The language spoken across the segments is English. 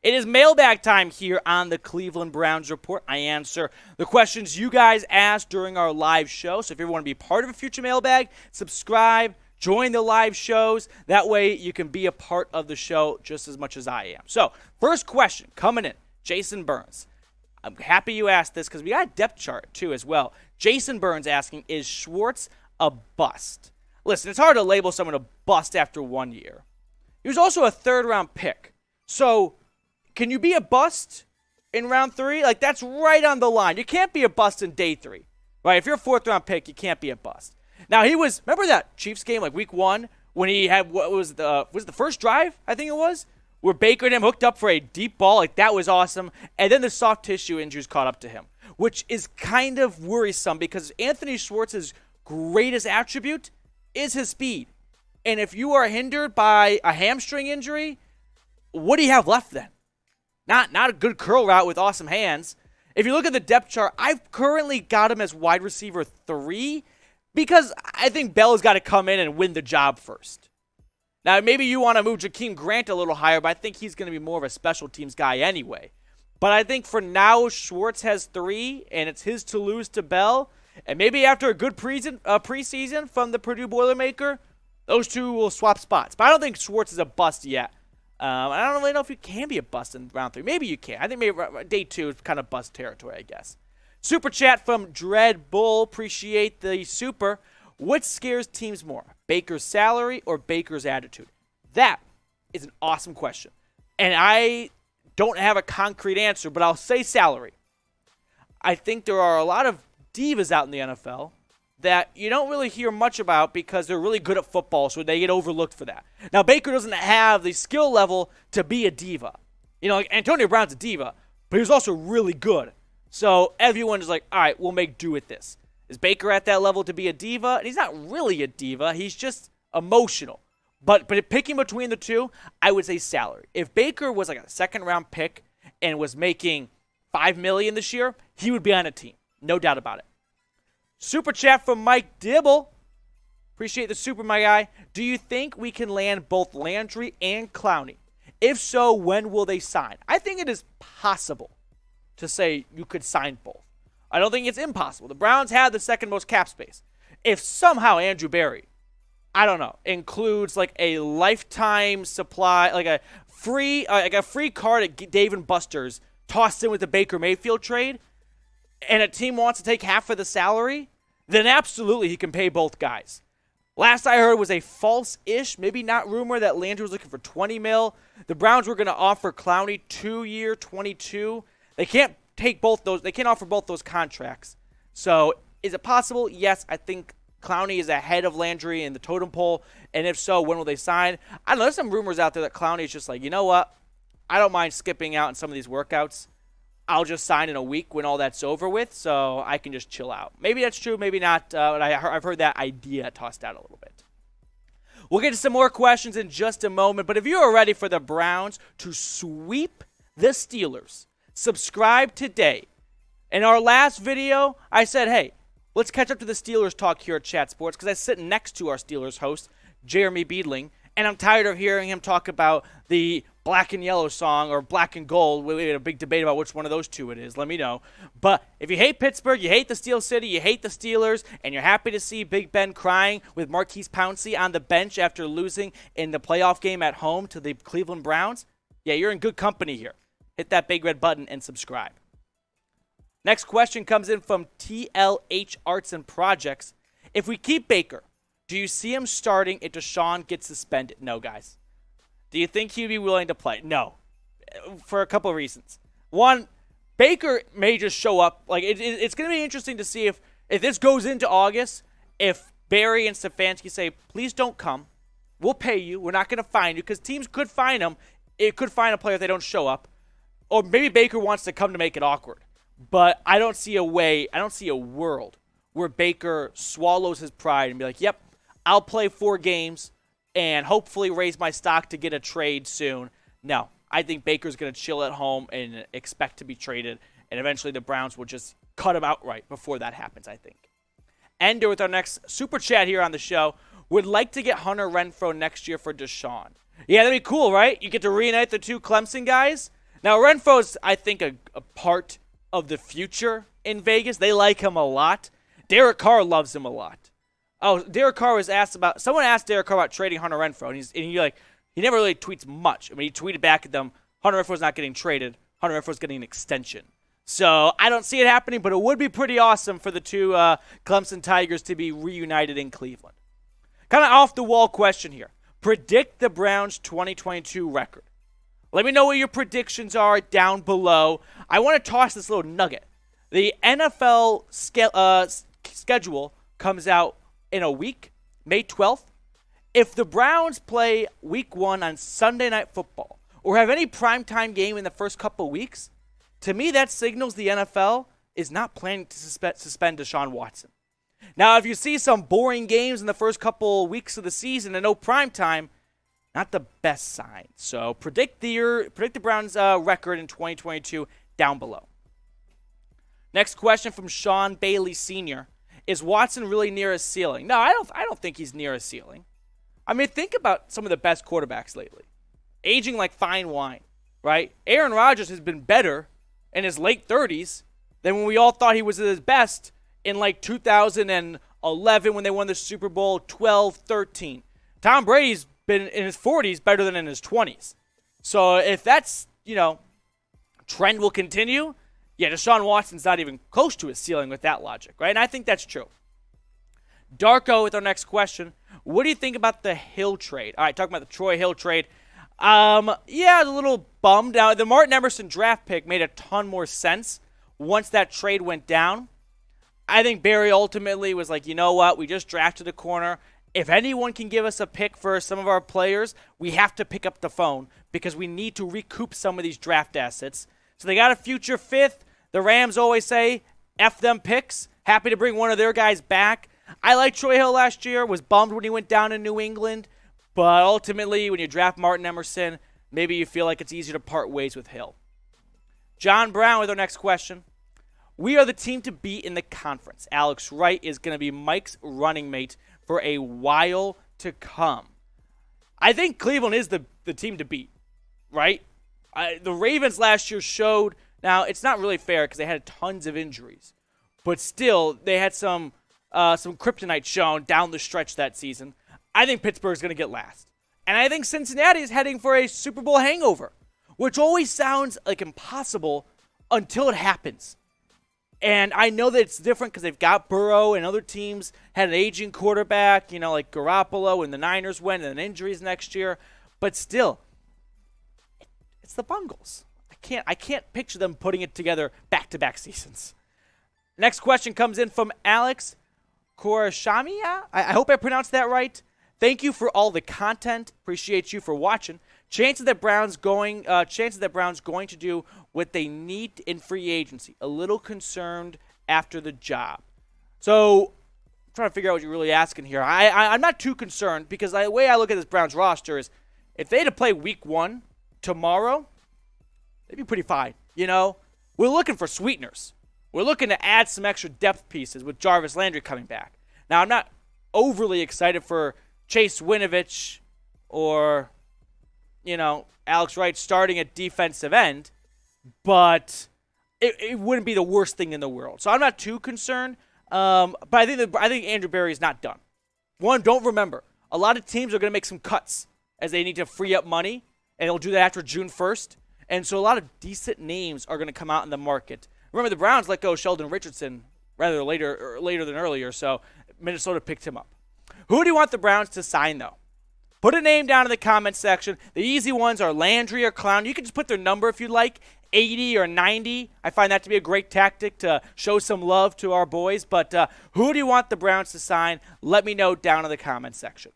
It is mailbag time here on the Cleveland Browns Report. I answer the questions you guys asked during our live show. So if you want to be part of a future mailbag, subscribe, join the live shows. That way you can be a part of the show just as much as I am. So first question coming in, Jason Burns. I'm happy you asked this because we got a depth chart too as well. Jason Burns asking, is Schwartz a bust? Listen, it's hard to label someone a bust after 1 year. He was also a third-round pick. So can you be a bust in round 3? Like, that's right on the line. You can't be a bust in day 3, right? If you're a fourth-round pick, you can't be a bust. Now, he was, remember that Chiefs game, like week 1, when he had, was it the first drive, I think it was, where Baker and him hooked up for a deep ball? Like, that was awesome. And then the soft tissue injuries caught up to him, which is kind of worrisome because Anthony Schwartz's greatest attribute is his speed. And if you are hindered by a hamstring injury, what do you have left then? Not a good curl route with awesome hands. If you look at the depth chart, I've currently got him as wide receiver 3 because I think Bell's got to come in and win the job first. Now, maybe you want to move Jakeem Grant a little higher, but I think he's going to be more of a special teams guy anyway. But I think for now, Schwartz has 3, and it's his to lose to Bell. And maybe after a good preseason from the Purdue Boilermaker, those two will swap spots. But I don't think Schwartz is a bust yet. I don't really know if you can be a bust in round 3. Maybe you can. I think maybe day 2 is kind of bust territory, I guess. Super chat from Dread Bull. Appreciate the super. What scares teams more, Baker's salary or Baker's attitude? That is an awesome question. And I don't have a concrete answer, but I'll say salary. I think there are a lot of divas out in the NFL that you don't really hear much about because they're really good at football, so they get overlooked for that. Now, Baker doesn't have the skill level to be a diva. You know, like Antonio Brown's a diva, but he was also really good. So everyone is like, all right, we'll make do with this. Is Baker at that level to be a diva? And he's not really a diva. He's just emotional. But picking between the two, I would say salary. If Baker was like a second-round pick and was making $5 million this year, he would be on a team. No doubt about it. Super chat from Mike Dibble. Appreciate the super, my guy. Do you think we can land both Landry and Clowney? If so, when will they sign? I think it is possible to say you could sign both. I don't think it's impossible. The Browns have the second most cap space. If somehow Andrew Berry, I don't know, includes like a lifetime supply, like a free card at Dave & Buster's tossed in with the Baker Mayfield trade, and a team wants to take half of the salary, then absolutely he can pay both guys. Last I heard was a false-ish, maybe not rumor, that Landry was looking for $20 million. The Browns were going to offer Clowney 2-year, $22. They can't take both those. They can't offer both those contracts. So is it possible? Yes, I think Clowney is ahead of Landry in the totem pole. And if so, when will they sign? I don't know. There's some rumors out there that Clowney is just like, you know what? I don't mind skipping out on some of these workouts. I'll just sign in a week when all that's over with, so I can just chill out. Maybe that's true, maybe not, but I've heard that idea tossed out a little bit. We'll get to some more questions in just a moment, but if you are ready for the Browns to sweep the Steelers, subscribe today. In our last video, I said, hey, let's catch up to the Steelers talk here at Chat Sports, because I sit next to our Steelers host, Jeremy Beadling, and I'm tired of hearing him talk about the black and yellow song or black and gold. We had a big debate about which one of those two it is. Let me know. But if you hate Pittsburgh, you hate the Steel City, you hate the Steelers, and you're happy to see Big Ben crying with Marquise Pouncey on the bench after losing in the playoff game at home to the Cleveland Browns, yeah, you're in good company here. Hit that big red button and subscribe. Next question comes in from TLH Arts and Projects. If we keep Baker, do you see him starting if Deshaun gets suspended? No, guys. Do you think he'd be willing to play? No. For a couple of reasons. One, Baker may just show up. Like it's going to be interesting to see if this goes into August, if Barry and Stefanski say, please don't come. We'll pay you. We're not going to fine you, because teams could fine him. It could fine a player if they don't show up. Or maybe Baker wants to come to make it awkward. But I don't see a world where Baker swallows his pride and be like, yep, I'll play 4 games and hopefully raise my stock to get a trade soon. No, I think Baker's going to chill at home and expect to be traded, and eventually the Browns will just cut him outright before that happens, I think. Ender with our next super chat here on the show. Would like to get Hunter Renfrow next year for Deshaun. Yeah, that'd be cool, right? You get to reunite the two Clemson guys. Now, Renfro's, I think, a part of the future in Vegas. They like him a lot. Derek Carr loves him a lot. Oh, Derek Carr was asked about, someone asked Derek Carr about trading Hunter Renfrow, and he never really tweets much. I mean, he tweeted back at them, Hunter Renfrow's not getting traded. Hunter Renfrow's getting an extension. So I don't see it happening, but it would be pretty awesome for the two Clemson Tigers to be reunited in Cleveland. Kind of off-the-wall question here. Predict the Browns' 2022 record. Let me know what your predictions are down below. I want to toss this little nugget. The NFL schedule comes out in a week, May 12th. If the Browns play Week 1 on Sunday Night Football or have any primetime game in the first couple weeks, to me that signals the NFL is not planning to suspend Deshaun Watson. Now, if you see some boring games in the first couple weeks of the season and no primetime, not the best sign. So predict the Browns' record in 2022 down below. Next question from Sean Bailey Sr. Is Watson really near a ceiling? No, I don't think he's near a ceiling. I mean, think about some of the best quarterbacks lately. Aging like fine wine, right? Aaron Rodgers has been better in his late 30s than when we all thought he was at his best in like 2011 when they won the Super Bowl 12-13. Tom Brady's been in his 40s better than in his 20s. So if that's, trend will continue, yeah, Deshaun Watson's not even close to his ceiling with that logic, right? And I think that's true. Darko with our next question. What do you think about the Hill trade? All right, talking about the Troy Hill trade. Yeah, a little bummed out. The Martin Emerson draft pick made a ton more sense once that trade went down. I think Barry ultimately was like, you know what? We just drafted a corner. If anyone can give us a pick for some of our players, we have to pick up the phone because we need to recoup some of these draft assets. So they got a future fifth. The Rams always say, F them picks. Happy to bring one of their guys back. I liked Troy Hill last year. Was bummed when he went down in New England. But ultimately, when you draft Martin Emerson, maybe you feel like it's easier to part ways with Hill. John Brown with our next question. We are the team to beat in the conference. Alex Wright is going to be Mike's running mate for a while to come. I think Cleveland is the team to beat, right? The Ravens last year showed, now it's not really fair because they had tons of injuries, but still they had some kryptonite shown down the stretch that season. I think Pittsburgh's going to get last. And I think Cincinnati is heading for a Super Bowl hangover, which always sounds like impossible until it happens. And I know that it's different because they've got Burrow and other teams had an aging quarterback, like Garoppolo and the Niners went and injuries next year. But still, it's the Bungles. I can't picture them putting it together back-to-back seasons. Next question comes in from Alex Korashamia. I hope I pronounced that right. Thank you for all the content. Appreciate you for watching. Chances that Browns going to do what they need in free agency. A little concerned after the job. So I'm trying to figure out what you're really asking here. I'm not too concerned because the way I look at this Browns roster is if they had to play Week 1 tomorrow, they'd be pretty fine. We're looking for sweeteners. We're looking to add some extra depth pieces with Jarvis Landry coming back. Now, I'm not overly excited for Chase Winovich or, Alex Wright starting at defensive end, but it wouldn't be the worst thing in the world. So I'm not too concerned, but I think Andrew Berry is not done. One, don't remember, a lot of teams are going to make some cuts as they need to free up money, and they'll do that after June 1st. And so a lot of decent names are going to come out in the market. Remember, the Browns let go of Sheldon Richardson rather later than earlier, so Minnesota picked him up. Who do you want the Browns to sign, though? Put a name down in the comments section. The easy ones are Landry or Clowney. You can just put their number if you'd like, 80 or 90. I find that to be a great tactic to show some love to our boys. But who do you want the Browns to sign? Let me know down in the comments section.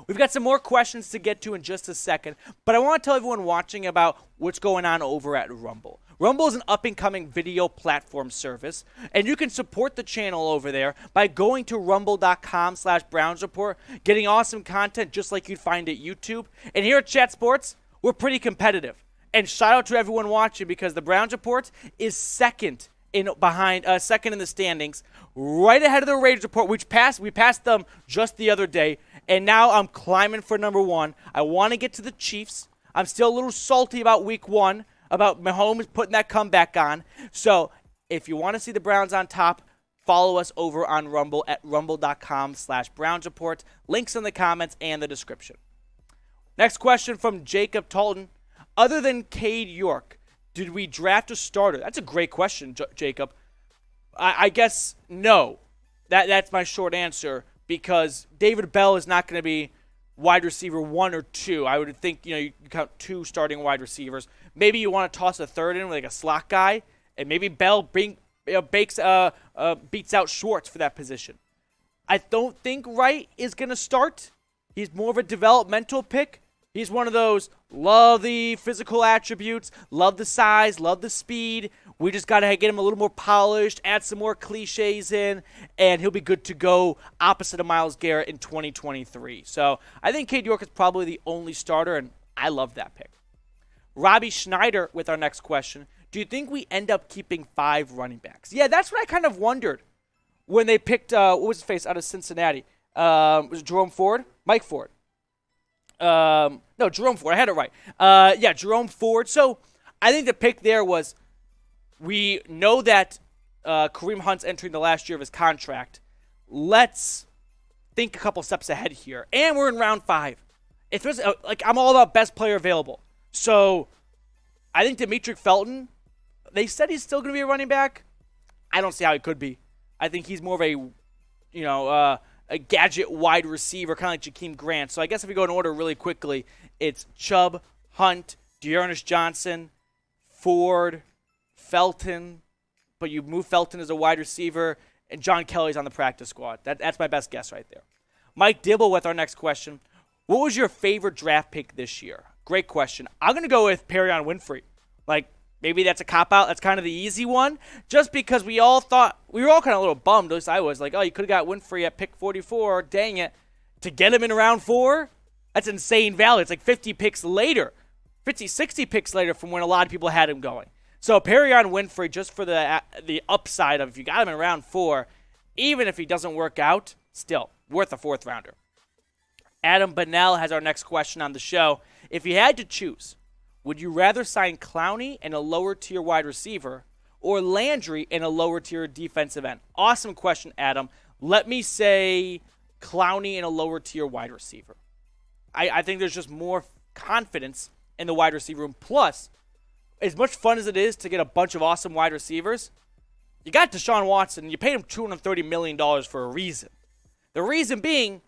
We've got some more questions to get to in just a second, but I want to tell everyone watching about what's going on over at Rumble. Rumble is an up-and-coming video platform service, and you can support the channel over there by going to rumble.com/Browns Report, getting awesome content just like you'd find at YouTube. And here at Chat Sports, we're pretty competitive. And shout out to everyone watching because the Browns Report is second in the standings, right ahead of the Raiders Report, which we passed them just the other day. And now I'm climbing for number 1. I want to get to the Chiefs. I'm still a little salty about Week 1, about Mahomes putting that comeback on. So if you want to see the Browns on top, follow us over on Rumble at rumble.com/BrownsReport. Links in the comments and the description. Next question from Jacob Talton. Other than Cade York, did we draft a starter? That's a great question, Jacob. I guess no. That's my short answer, because David Bell is not going to be wide receiver 1 or 2. I would think, you count 2 starting wide receivers. Maybe you want to toss a third in with like a slot guy, and maybe Bell beats out Schwartz for that position. I don't think Wright is going to start. He's more of a developmental pick. He's one of those, love the physical attributes, love the size, love the speed. We just got to get him a little more polished, add some more cliches in, and he'll be good to go opposite of Myles Garrett in 2023. So I think Cade York is probably the only starter, and I love that pick. Robbie Schneider with our next question. Do you think we end up keeping 5 running backs? Yeah, that's what I kind of wondered when they picked, what was his face, out of Cincinnati? Was it Jerome Ford? Mike Ford. No, Jerome Ford. I had it right. Yeah, Jerome Ford. So I think the pick there was, we know that Kareem Hunt's entering the last year of his contract. Let's think a couple steps ahead here. And we're in round 5. If there's I'm all about best player available. So I think Demetric Felton, they said he's still going to be a running back. I don't see how he could be. I think he's more of a gadget wide receiver, kind of like Jakeem Grant. So I guess if we go in order really quickly, it's Chubb, Hunt, Dearness Johnson, Ford, Felton, but you move Felton as a wide receiver, and John Kelly's on the practice squad. That's my best guess right there. Mike Dibble with our next question. What was your favorite draft pick this year? Great question. I'm going to go with Perion Winfrey. Maybe that's a cop-out. That's kind of the easy one. Just because we all thought, we were all kind of a little bummed, at least I was, you could have got Winfrey at pick 44. Dang it. To get him in round 4, that's insane value. It's 50 picks later. 50, 60 picks later from when a lot of people had him going. So Perion Winfrey, just for the upside of if you got him in round 4, even if he doesn't work out, still worth a 4th rounder. Adam Bonnell has our next question on the show. If you had to choose, would you rather sign Clowney and a lower-tier wide receiver or Landry and a lower-tier defensive end? Awesome question, Adam. Let me say Clowney and a lower-tier wide receiver. I think there's just more confidence in the wide receiver room. Plus, as much fun as it is to get a bunch of awesome wide receivers, you got Deshaun Watson, and you paid him $230 million for a reason. The reason being,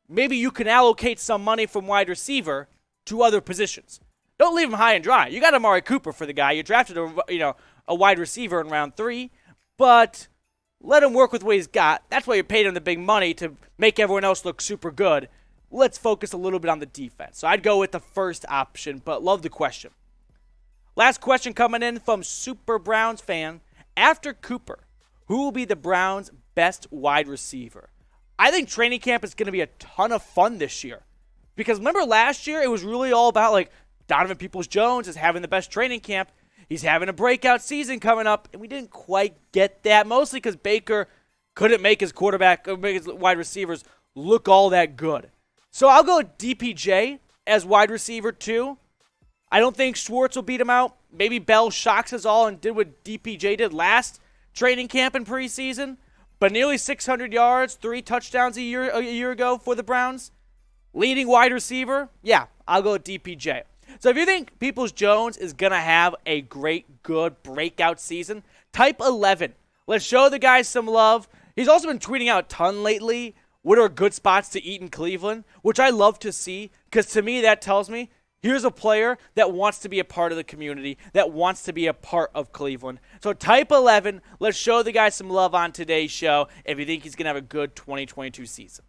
maybe you can allocate some money from wide receiver to other positions. Don't leave him high and dry. You got Amari Cooper for the guy. You drafted a wide receiver in round 3, but let him work with what he's got. That's why you paid him the big money, to make everyone else look super good. Let's focus a little bit on the defense. So I'd go with the first option, but love the question. Last question coming in from Super Browns fan. After Cooper, who will be the Browns' best wide receiver? I think training camp is going to be a ton of fun this year. Because remember last year, it was really all about Donovan Peoples-Jones is having the best training camp. He's having a breakout season coming up, and we didn't quite get that, mostly because Baker couldn't make his wide receivers look all that good. So I'll go with DPJ as wide receiver 2. I don't think Schwartz will beat him out. Maybe Bell shocks us all and did what DPJ did last training camp and preseason. But nearly 600 yards, 3 touchdowns a year ago for the Browns. Leading wide receiver, yeah, I'll go with DPJ. So if you think Peoples-Jones is going to have a great, good breakout season, type 11. Let's show the guy some love. He's also been tweeting out a ton lately. What are good spots to eat in Cleveland? Which I love to see, because to me that tells me here's a player that wants to be a part of the community, that wants to be a part of Cleveland. So type 11. Let's show the guy some love on today's show if you think he's going to have a good 2022 season.